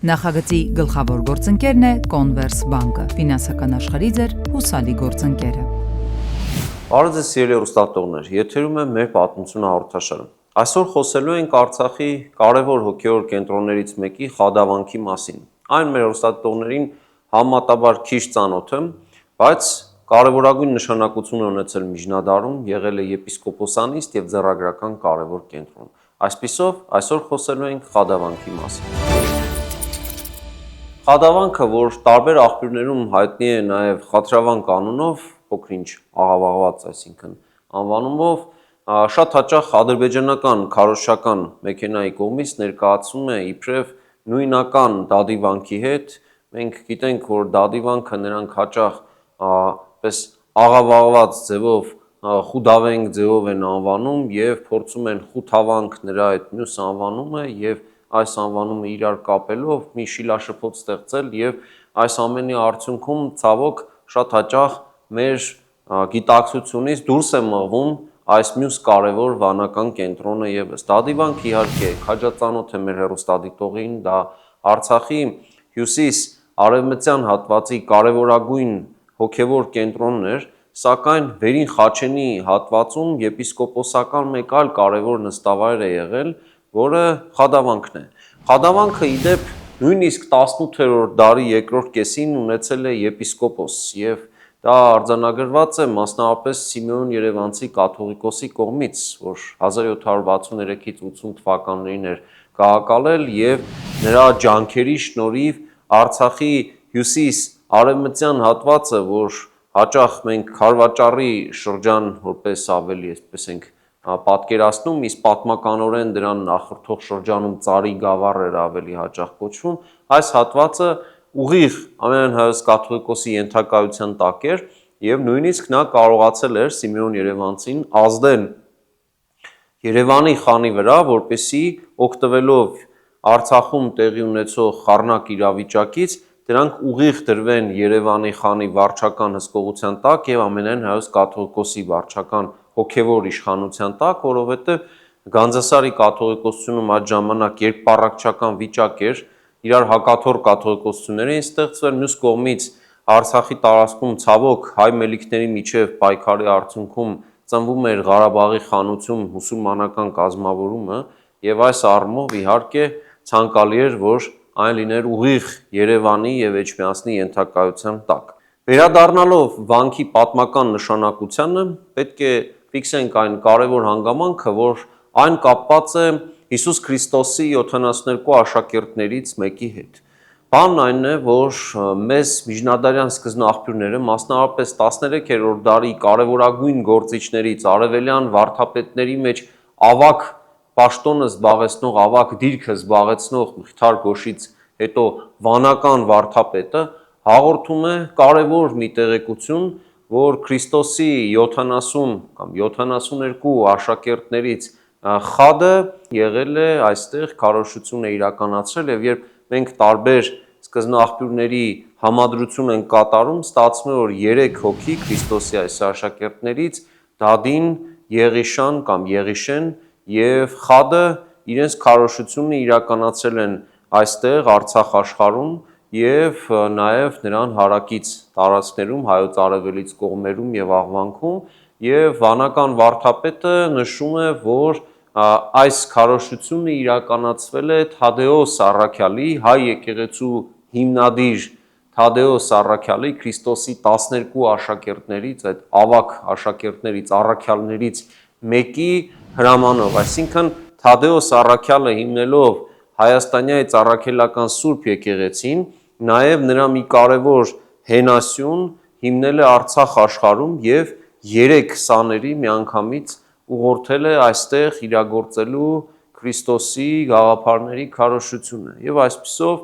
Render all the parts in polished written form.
Նախագծի գլխավոր գործընկերն է Converse բանկը, ֆինանսական աշխարհի ձեր հուսալի գործընկերը։ Բարև ձեզ սիրելի հեռուստատողներ, եթերում է մեր պատմությունը հաղորդաշարը։ Այսօր խոսելու ենք Արցախի կարևոր հոգևոր կենտրոններից մեկի Խադավանքի մասին։ Այն մեր հեռուստատողներին համեմատաբար քիչ ծանոթ է, բայց կարևորագույն նշանակություն ունեցել միջնադարում, եղել է եպիսկոպոսանիստ եւ ձեռագրական կարևոր կենտրոն։ Այսպիսով, այսօր խոսելու ենք Խադավանքի մասին։ Խադավանքը, որ տարբեր աղբյուրներում հայտնի է նաև Խաթրավանք անունով, փոքր-ինչ աղավաղված, այսինքն անվանումով, շատ հաճախ ադրբեջանական քարոզչական մեքենայի կողմից ներկայացվում է իբրև նույնական Դադիվանքի հետ։ Մենք գիտենք, որ Դադիվանքը նրանք հաճախ պես աղավաղված ձևով, խուդավենք ձևով են անվանում եւ փորձում են խութավանք նրա այդ մյուս անվանումը եւ այս անվանումը իրար կապելով մի շիլաշփոթ ստեղծել եւ այս ամենի արդյունքում ցավոք շատ հաճախ մեր գիտակցությունից դուրս է մղվում այս մյուս կարևոր վանական կենտրոնը եւս։ Դադիվանք իհարկե քաջածանոթ է մեր հեռուստադիտողին, դա Արցախի հյուսիս արևմտյան հատվածի կարևորագույն հոգևոր կենտրոնն էր, սակայն Վերին Խաչենի հատվածում եպիսկոպոսական մեկ այլ կարևոր նստավայր է եղել, որը Խադավանքն է։ Խադավանքը իդեպ նույնիսկ 18-րդ դարի երկրորդ կեսին ունեցել է եպիսկոպոս եւ դա արձանագրված է մասնավորապես Սիմեոն Երևանցի կաթողիկոսի կողմից, որ 1763-ից 80 թվականներին էր կահակալել եւ նրա ջանքերի շնորհիվ Արցախի հյուսիս արևմտյան հատվածը, որ հաճախ մենք Քարվաճառի շրջան որպես ավելի, այսպես ենք պատկերացնում, իսկ պատմականորեն դրան նախորդող շրջանում Ծարի գավառ էր ավելի հաճախ կոչվում, այս հատվածը ուղիղ ամենայն հայոց կաթողիկոսի ենթակայության տակ էր եւ նույնիսկ նա կարողացել էր Սիմեոն Երևանցին ազդել Երևանի խանի վրա, որպեսզի օգտվելով Արցախում տեղի ունեցող խառնակ իրավիճակից դրանք ուղիղ դրվեն Երևանի խանի վարչական հսկողության տակ եւ ամենայն հայոց կաթողիկոսի վարչական հոգևոր իշխանության տակ, որովհետեւ Գանձասարի կաթողիկոսությունում այդ ժամանակ երկպառակտչական վիճակ էր, իրար հակաթոռ կաթողիկոսություններ էին ստեղծվել, մյուս կողմից Արցախի տարածքում ցավոք հայ մելիքների միջև պայքարի արդյունքում ծնվում էր Ղարաբաղի խանություն մուսուլմանական կազմավորումը եւ այս առումով իհարկե ցանկալի էր, որ այն լիներ ուղիղ Երևանի եւ Էջմիածնի ենթակայության տակ։ Վերադառնալով վանքի պատմական նշանակությանը, պետք է ֆիքսենք այն կարևոր հանգամանքը, որ այն կապված է Հիսուս Քրիստոսի 72 աշակերտներից մեկի հետ։ Բանն այն է, որ մեզ միջնադարյան սկզբնաղբյուրները, մասնավորապես 13-րդ դարի կարևորագույն գործիչներից, արևելյան վարդապետների մեջ ավակ պաշտոնը զբաղեցնող, ավակ դիրքը զբաղեցնող Մխիթար Գոշից հետո վանական վարդապետը հաղորդում է կարևոր մի տեղեկություն, որ Քրիստոսի 70 կամ 72 աշակերտներից խադը եղել է այստեղ քարոզություն է իրականացրել եւ երբ մենք տարբեր սկզբնաղբյուրների համադրություն են կատարում, ստացվում է, որ 3 հոգի Քրիստոսի այս աշակերտներից Դադին, Եղիշան կամ Եղիշեն եւ խադը իրենց քարոզությունը իրականացրել են այստեղ Արցախ աշխարհում եւ նաեւ նրան հարակից տարածքներում հայոց արևելից կողմերում եւ աղվանքում եւ վանական վարդապետը նշում է, որ այս քարոզությունը իրականացվել է Թադեոս Առաքյալի հայ եկեղեցու հիմնադիր Թադեոս Առաքյալի Քրիստոսի 12 աշակերտներից, այդ ավակ աշակերտներից, առաքյալներից մեկի հրամանով, այսինքն Թադեոս Առաքյալը հիմնելով Հայաստանյաց առաքելական Սուրբ եկեղեցին, նաև նրա մի կարևոր հենասյուն հիմնել է Արցախ աշխարհում եւ 3 սաների միանգամից ուղղորդել է այստեղ իրագործելու Քրիստոսի գաղափարների քարոզությունը եւ այսպիսով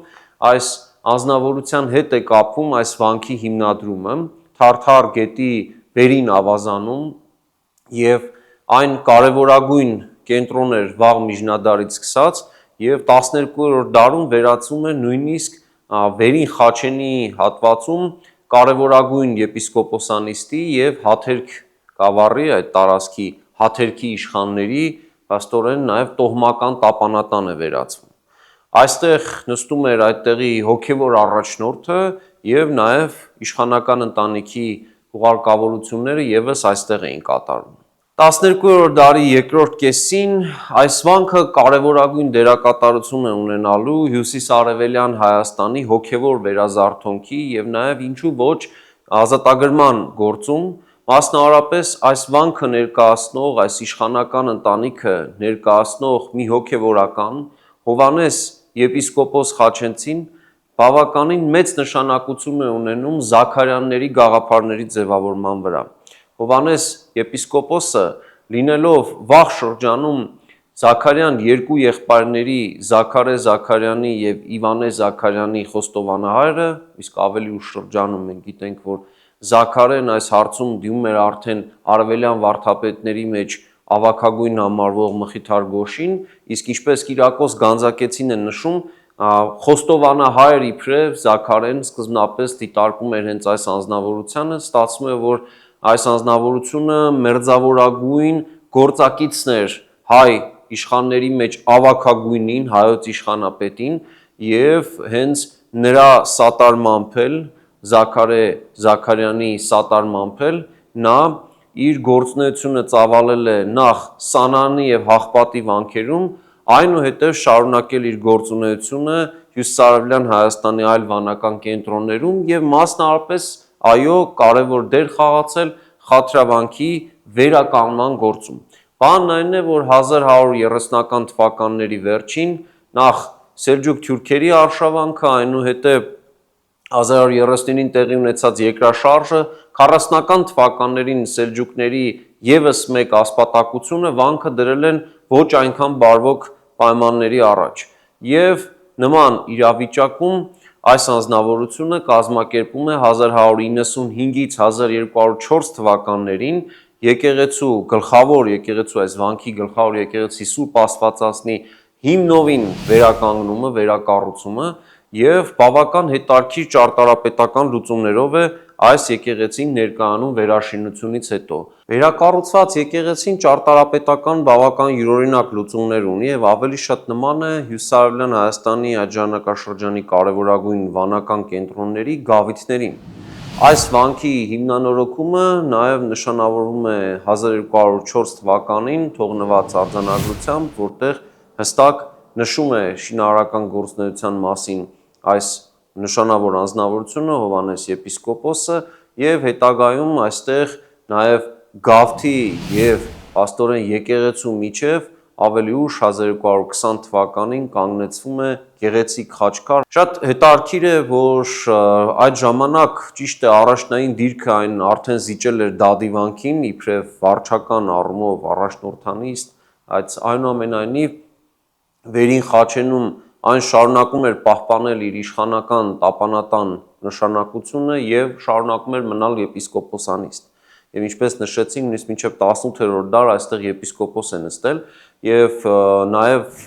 այս անձնավորության հետ է կապվում այս վանքի հիմնադրումը Թարթար գետի վերին ավազանում եւ այն կարևորագույն կենտրոն էր վաղ միջնադարից սկսած եւ 12-րդ դարում վերածվում է նույնիսկ Վերին Խաչենի հատվածում կարևորագույն եպիսկոպոսանիստի եւ Հաթերք գավառի այդ տարածքի Հաթերքի իշխանների փաստորեն նաեւ տոհմական տապանատան է վերածվում։ Այստեղ նստում էր այդտեղի հոգևոր առաջնորդը եւ նաեւ իշխանական ընտանիքի ուղարկավորությունները եւս այստեղ էին կատարվում։ 12-րդ դարի երկրորդ կեսին այս վանքը կարևորագույն դերակատարություն է ունենալու հյուսիսարևելյան Հայաստանի հոգևոր վերազարթոնքի եւ նաեւ ինչու ոչ ազատագրման գործում, մասնավորապես այս վանքը ներկայացնող, այս իշխանական ընտանիքը ներկայացնող մի հոգևորական Հովհաննես եպիսկոպոս Խաչենցին բավականին մեծ նշանակություն է ունենում Զաքարյանների գաղափարների ձևավորման վրա։ Հովհաննես եպիսկոպոսը լինելով վաղ շրջանում Զաքարյան երկու եղբայրների Զաքարե Զաքարյանի եւ Իվանե Զաքարյանի խոստովանահայրը, իսկ ավելի ուշ շրջանում մենք գիտենք, որ Զաքարեն այս հարցում դիմում էր արդեն արևելյան վարդապետների մեջ ավագագույն համարվող Մխիթար Գոշին, իսկ ինչպես Կիրակոս Գանձակեցին է նշում, խոստովանահայր իբրև Զաքարեն սկզբնապես դիտարկում էր հենց այս անձնավորությանը, ստացվում է, որ այս անձնավորությունը մերձավորագույն գործակիցն էր հայ իշխանների մեջ ավագագույնին, հայոց իշխանապետին եւ հենց նրա սատարմամբ էլ Զաքարե Զաքարյանի սատարմամբ էլ նա իր գործունեությունը ծավալել է նախ Սանանի եւ Հաղպատի վանքերում, այնուհետև շարունակել իր գործունեությունը հյուսիսարևելյան Հայաստանի այլ վանական կենտրոններում եւ մասնավորապես այո կարևոր դեր խաղացել Խաթրավանքի վերականգնման գործում։ Բանն այն է, որ 1130-ական թվականների վերջին նախ Սելջուկ թյուրքերի արշավանքը, այնուհետև 1139-ին տեղի ունեցած երկրաշարժը, 40-ական թվականներին սելջուկների եւս մեկ ասպատակությունը վանքը դրել են ոչ այնքան բարվոք պայմանների առաջ։ Եվ նման իրավիճակում այս անձնավորությունը կազմակերպում է 1195-ից 1204 թվականներին եկեղեցու գլխավոր եկեղեցու այս վանքի գլխավոր եկեղեցի Սուրբ Աստվածածնի հիմնովին վերականգնումը, վերակառուցումը եւ բավական հետաքրքիր ճարտարապետական լուծումներով է այս եկեղեցին ներկայանում վերաշինությունից հետո։ Վերակառուցված եկեղեցին ճարտարապետական բավական յուրօրինակ լուծումներ ունի եւ ավելի շատ նման է հյուսիսարևելյան Հայաստանի այդ ժամանակաշրջանի կարևորագույն վանական կենտրոնների գավիթներին։ Այս վանքի հիմնանորոգումը նաեւ նշանավորվում է 1204 թվականին թողնված արձանագրությամբ, որտեղ հստակ նշում է շինարարական գործունեության մասին այս նշանավոր անձնավորությունը Հովհաննես եպիսկոպոսը եւ հետագայում այստեղ նաեւ գավթի եւ աստորեն եկեղեցու միջև ավելի ուշ 1220 թվականին կանգնեցվում է գեղեցիկ խաչքար։ Շատ հետաքրքիր է, որ այդ ժամանակ ճիշտ է առաջնային դիրքը այն արդեն զիջել էր Դադիվանքին իբրև վարչական առումով առաջնորդանիստ, այդ այնուամենայնիվ Վերին Խաչենում այն շարունակում էր պահպանել իր իշխանական տապանատան նշանակությունը եւ շարունակում էր մնալ եպիսկոպոսանիստ։ Եվ ինչպես նշեցինք, նույնիսկ մինչև 18-րդ դար այստեղ եպիսկոպոս է նստել եւ նաեւ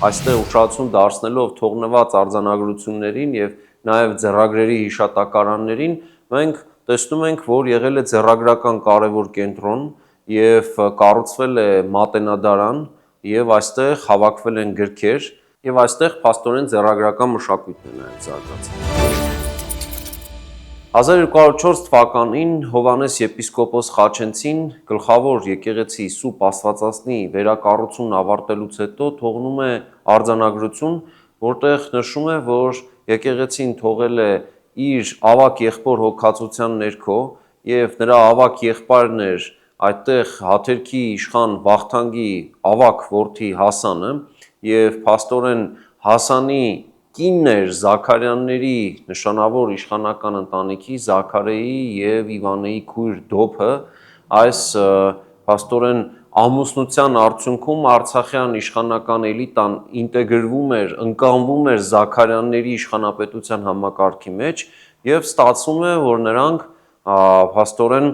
այստեղ ուշադրություն դարձնելով թողնված արձանագրություններին եւ նաեւ ձեռագրերի հիշատակարաններին, մենք տեսնում ենք, որ եղել է ձեռագրական կարևոր կենտրոն եւ կառուցվել է մատենադարան եւ այստեղ հավաքվել են գրքեր եւ այստեղ փաստորեն ձեռագրական մշակույթն է նաեւ զարգացել։ 1204 թվականին Հովհաննես եպիսկոպոս Խաչենցին գլխավոր եկեղեցի Սուրբ Աստվածածնի վերակառուցումն ավարտելուց հետո թողնում է արձանագրություն, որտեղ նշում է, որ եկեղեցին թողել է իր ավակ եղբոր հոգացության ներքո եւ նրա ավակ եղբայրն էր այդտեղ Հաթերքի իշխան Վախթանգի ավակ որդի Հասանը եւ փաստորեն Հասանի կինն էր Զաքարյանների նշանավոր իշխանական ընտանիքի Զաքարեի եւ Իվանեի քույր Դոփը, այս փաստորեն ամուսնության արդյունքում Արցախյան իշխանական էլիտան ինտեգրվում էր, ընկալվում էր Զաքարյանների իշխանապետության համակարգի մեջ եւ ստացվում է, որ նրանք փաստորեն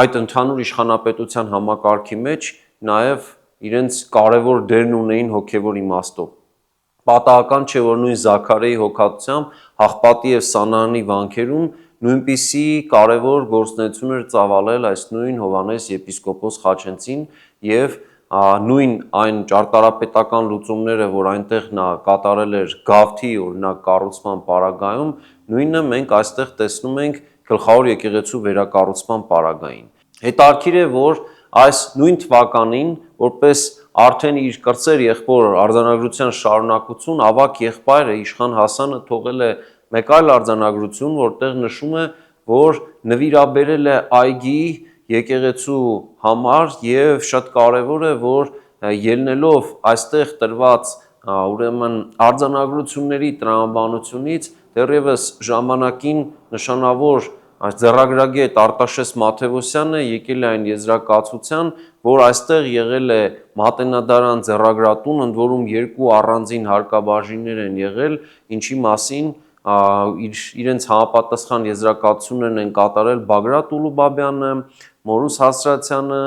այդ ընդհանուր իշխանապետության համակարգի մեջ նաեւ իրենց կարևոր դերն ունեին հոգևոր իմաստով։ Պատահական չէ, որ նույն Զաքարիայի հոգատությամբ Հաղպատի եւ Սանահանի վանքերում նույնպիսի կարևոր գործունեություն էր ծավալել այս նույն Հովհաննես եպիսկոպոս Խաչենցին եւ նույն այն ճարտարապետական լուծումները, որ այնտեղ նա կատարել էր Գավթի օրինակ կառուցման պարագայում, նույնը մենք այստեղ տեսնում ենք Գլխավոր եկեղեցու վերակառուցման պարագային։ Հետաքրքիր է, որ այս նույն թվականին, որպես արդեն իր կրտսեր եղբոր արձանագրության շարունակություն, ավագ եղբայրը Իշխան Հասանը թողել է մեկ այլ արձանագրություն, որտեղ նշում է, որ նվիրաբերել է այգի եկեղեցու համար եւ շատ կարեւոր է, որ ելնելով այստեղ տրված ուրեմն արձանագրությունների տրամաբանությունից դեռևս ժամանակին նշանավոր այս ձեռագրագետ Արտաշես Մաթևոսյանը եկել է այն եզրակացության, որ այստեղ եղել է Մատենադարան ձեռագրատուն, ընդ որում երկու առանձին հարկաբաժիններ են եղել, ինչի մասին իրենց համապատասխան եզրակացություններն են կատարել Բագրատ Ուլուբաբյանը, Մորուս Հասրատյանը։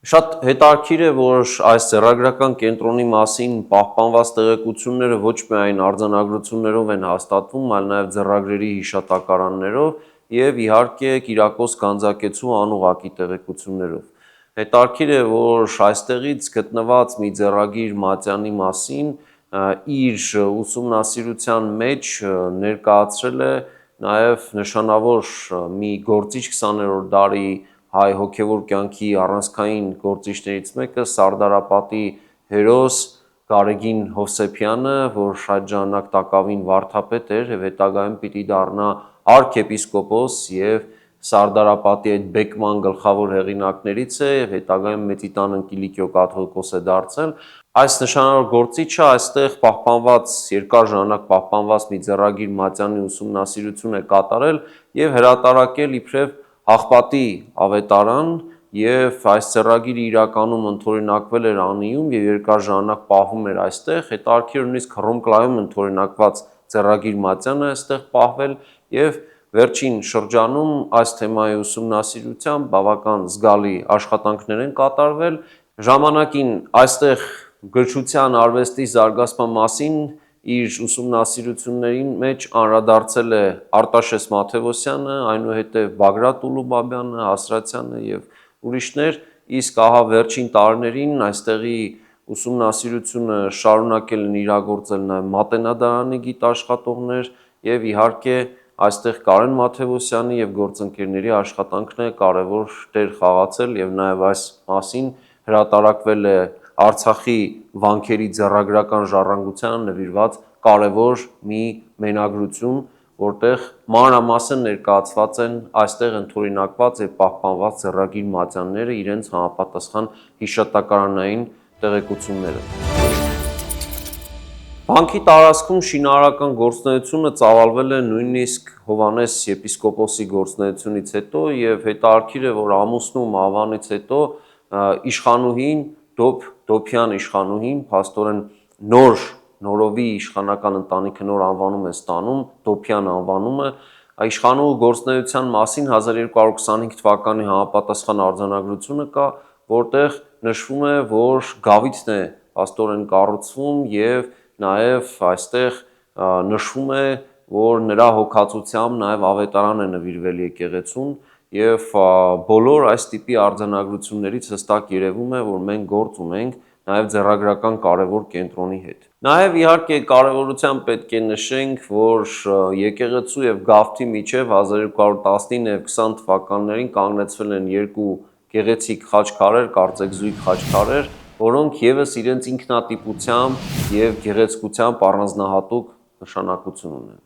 Շատ հետաքրքիր է, որ այս ձեռագրական կենտրոնի մասին պահպանված տեղեկությունները ոչ միայն արձանագրություններով են հաստատվում, այլ նաև ձեռագրերի հիշատակարաններով եւ իհարկե Կիրակոս Գանձակեցու անուղակի տեղեկություններով։ Հետաքրքիր է, որ այստեղից գտնված մի ձեռագիր Մատյանի մասին իր ուսումնասիրության մեջ ներկայացրել է նաև նշանավոր մի գործիչ 20-րդ դարի հայ հոգևոր կյանքի առանցքային գործիչներից մեկը Սարդարապատի հերոս Գարեգին Հովսեփյանը, որ այդ ժամանակ տակավին վարդապետ էր եւ հետագայում պիտի դառնա արքեպիսկոպոս եւ Սարդարապատի այդ բեկման գլխավոր հեղինակներից է եւ հետագայում Մեծիտան Կիլիկիո կաթողիկոս է դարձել։ Այս նշանավոր գործիչը այստեղ պահպանված երկար ժամանակ պահպանված մի ձեռագիր Մատյանի ուսումնասիրություն է կատարել եւ հրատարակել իբրև Հաղպատի ավետարան եւ այս ձեռագիրը իրականում ընդօրինակվել էր Անիում եւ երկար ժամանակ պահվում էր այստեղ, հետաքրքիր նույնիսկ Հռոմկլայում ընդօրինակված ձեռագիր Մատյանը այստեղ պահվել եւ վերջին շրջանում այս թեմայի ուսումնասիրությամբ բավական զգալի աշխատանքներ են կատարվել։ Ժամանակին այստեղ գրչության արվեստի զարգացման մասին իր ուսումնասիրություններին մեջ անդրադարձել է Արտաշես Մաթևոսյանը, այնուհետև Բագրատ Ուլուբաբյանը, Հասրատյանը եւ ուրիշներ, իսկ ահա վերջին տարիներին այստեղի ուսումնասիրությունը շարունակել են իրագործել նաեւ Մատենադարանի գիտաշխատողներ եւ իհարկե այստեղ Կարեն Մաթևոսյանի եւ գործընկերների աշխատանքն է կարևոր դեր խաղացել եւ նաեւ այս մասին հրատարակվել է Արցախի վանքերի ձեռագրական ժառանգությանը նվիրված կարևոր մի մենագրություն, որտեղ մանրամասն ներկայացված են այստեղ ընդօրինակված եւ պահպանված ձեռագիր Մատյանները իրենց համապատասխան հիշատակարանային տեղեկությունները։ Վանքի տարածքում շինարարական գործունեությունը ծավալվել է նույնիսկ Հովհաննես եպիսկոպոսի գործունեությունից հետո եւ հետաքրքիր է, որ ամուսնու մահվանից հետո իշխանուհին Դոփյան իշխանուհին փաստորեն նորովի իշխանական ընտանիքը նոր անվանում է ստանում Դոփյան անվանումը իշխանուհու գործունեության մասին 1225 թվականի համապատասխան արձանագրությունը կա, որտեղ նշվում է, որ գավիթն է փաստորեն կառուցվում եւ նաեւ այստեղ նշվում է, որ նրա հոգացությամբ նաեւ ավետարան է նվիրվել եկեղեցուն եւ բոլոր այս տիպի արձանագրություններից հստակ երևում է, որ մենք գործ ունենք նաեւ ձեռագրական կարևոր կենտրոնի հետ։ Նաեւ իհարկե կարևորությամբ պետք է նշենք, որ եկեղեցու եւ Գավթի միջև 1219 եւ 20 թվականներին կանգնեցվել են երկու գեղեցիկ խաչքարեր, կարծեքզույգ խաչքարեր, որոնք եւս իրենց ինքնատիպությամբ եւ գեղեցկությամբ առանձնահատուկ նշանակություն ունեն։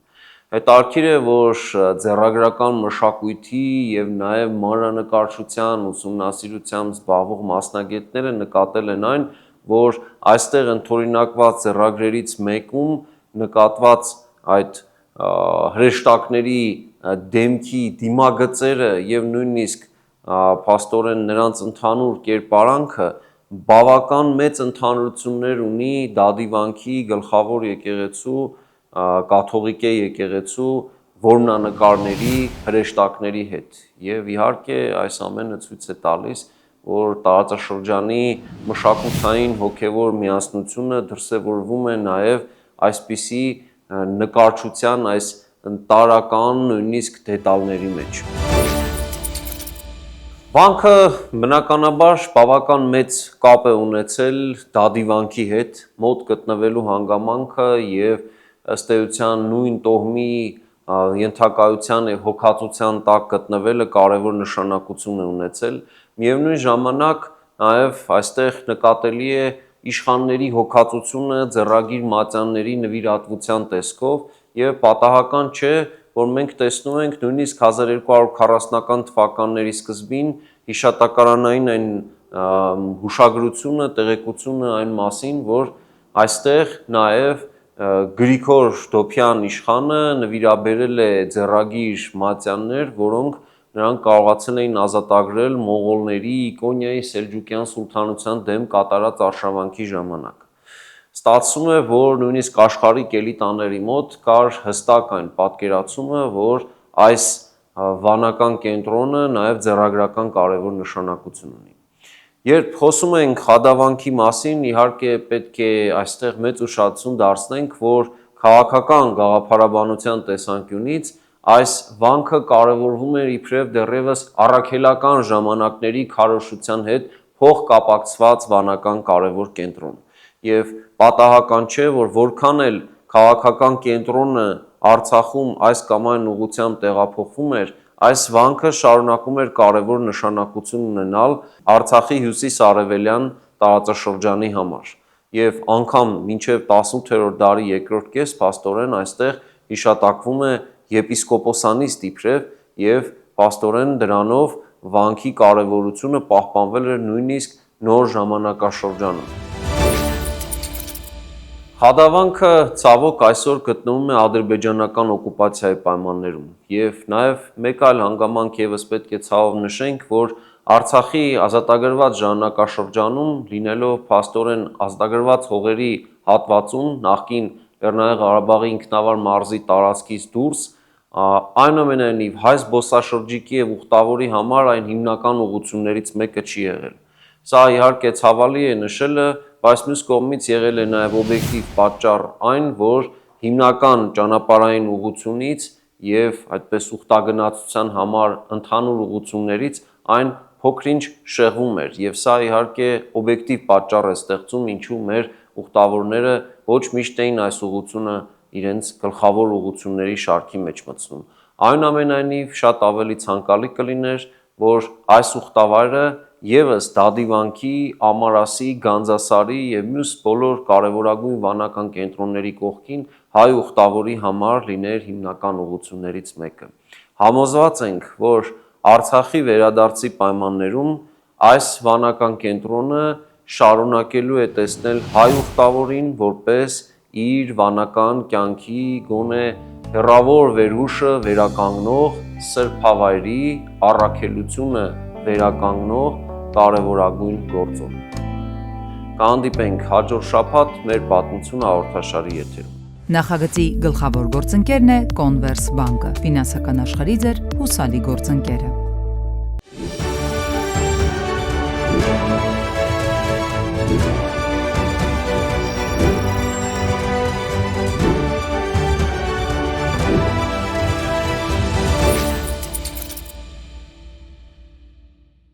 Հետաքրքիր է, որ ձեռագրական մշակույթի եւ նաեւ մանրանկարչության ուսումնասիրությամբ զբաղվող մասնագետները նկատել են այն, որ այստեղ ընդօրինակված ձեռագրերից մեկում նկատված այդ հրեշտակների դեմքի դիմագծերը եւ նույնիսկ փաստորեն նրանց ընդհանուր կերպարանքը բավական մեծ ընդհանրություններ ունի Դադիվանքի գլխավոր եկեղեցու կաթողիկե եկեղեցու որմնանկարների հրեշտակների հետ եւ իհարկե այս ամենը ցույց է տալիս, որ տարածաշրջանի մշակութային հոգեվոր միասնությունը դրսևորվում է նաեւ այսպիսի նկարչության այս տարական նույնիսկ դետալների մեջ։ Վանքը բնականաբար բավական մեծ կապ է ունեցել դադիվանքի հետ, մոտ գտնվելու հանգամանքը եւ ըստ էության նույն տոհմի ենթակայության եւ հոգացության տակ գտնվելը կարևոր նշանակություն է ունեցել։ Միևնույն ժամանակ նաեւ այստեղ նկատելի է իշխանների հոգացությունը ձեռագիր մատյանների նվիրատվության տեսքով եւ պատահական չէ, որ մենք տեսնում ենք նույնիսկ 1240-ական թվականների սկզբին հիշատակարանային այն հուշագրությունը, տեղեկությունը այն մասին, որ այստեղ նաեւ Գրիգոր Դոփյան իշխանը նվիրաբերել է ձեռագիր մատյաններ, որոնք նրանք կարողացել էին ազատագրել մողոլների Իկոնիայի Սելջուկյան սուլթանության դեմ կատարած արշավանքի ժամանակ։ Ստացվում է, որ նույնիսկ աշխարհիկ էլիտաների մոտ կար հստակ այն պատկերացումը, որ այս վանական կենտրոնը նաև ձեռագրական կարևոր նշանակություն ունի։ Երբ խոսում ենք Խադավանքի մասին, իհարկե պետք է այստեղ մեծ ուշադրություն դարձնենք, որ քաղաքական գաղափարաբանության տեսանկյունից այս վանքը կարևորվում էր իբրև դեռևս առաքելական ժամանակների քարոզչության հետ փոխկապակցված վանական կարևոր կենտրոն։ Եվ պատահական չէ, որ որքան էլ քաղաքական կենտրոնը Արցախում այս կամ այն ուղղությամբ տեղափոխվում էր, այս վանքը շարունակում էր կարևոր նշանակություն ունենալ Արցախի հյուսիս-արևելյան տարածաշրջանի համար։ Եվ անգամ մինչև 18-րդ դարի երկրորդ կես փաստորեն այստեղ հիշատակվում է եպիսկոպոսանիստ իբրև եւ փաստորեն դրանով վանքի կարևորությունը պահպանվել էր նույնիսկ նոր ժամանակաշրջանում։ Խադավանքը ցավոք այսօր գտնվում է ադրբեջանական օկուպացիայի պայմաններում եւ նաեւ մեկ այլ հանգամանք եւս պետք է ցավով նշենք, որ Արցախի ազատագրված ժամանակաշրջանում լինելով փաստորեն ազատագրված հողերի հատվածում նախկին Լեռնային Ղարաբաղի ինքնավար մարզի տարածքից դուրս այնուամենայնիվ հայ զբոսաշրջիկի եւ ուխտավորի համար այն հիմնական ուղղություններից մեկը չի եղել։ Սա իհարկե ցավալի է նշելը, բայց մյուս կողմից եղել է նաև օբյեկտիվ պատճառ այն, որ հիմնական ճանապարհային ուղղությունից եւ այդպես ուխտագնացության համար ընդհանուր ուղղություններից այն փոքրինչ շեղվում էր եւ սա իհարկե օբյեկտիվ պատճառ է ստեղծում, ինչու մեր ուխտավորները ոչ միշտ էին այս ուղղությունը իրենց գլխավոր ուղղությունների շարքի մեջ մտցնում։ Այնուամենայնիվ շատ ավելի ցանկալի կլիներ, որ այս ուխտավայրը եւս Դադիվանքի, Ամարասի, Գանձասարի եւ մյուս բոլոր կարևորագույն վանական կենտրոնների կողքին հայ ուխտավորի համար լիներ հիմնական ուղղություններից մեկը։ Համոզված ենք, որ Արցախի վերադարձի պայմաններում այս վանական կենտրոնը շարունակելու է տեսնել հայ ուխտավորին որպես իր վանական կյանքի գոնե հեռավոր վերհուշը վերականգնող, սրբավայրի առաքելությունը վերականգնող կարևորագույն գործոն։ Կհանդիպենք հաջորդ շաբաթ մեր պատմություն հաղորդաշարի եթերում։ Նախագծի գլխավոր գործընկերն է Converse Bank-ը, ֆինանսական աշխարհի ձեր հուսալի գործընկերը։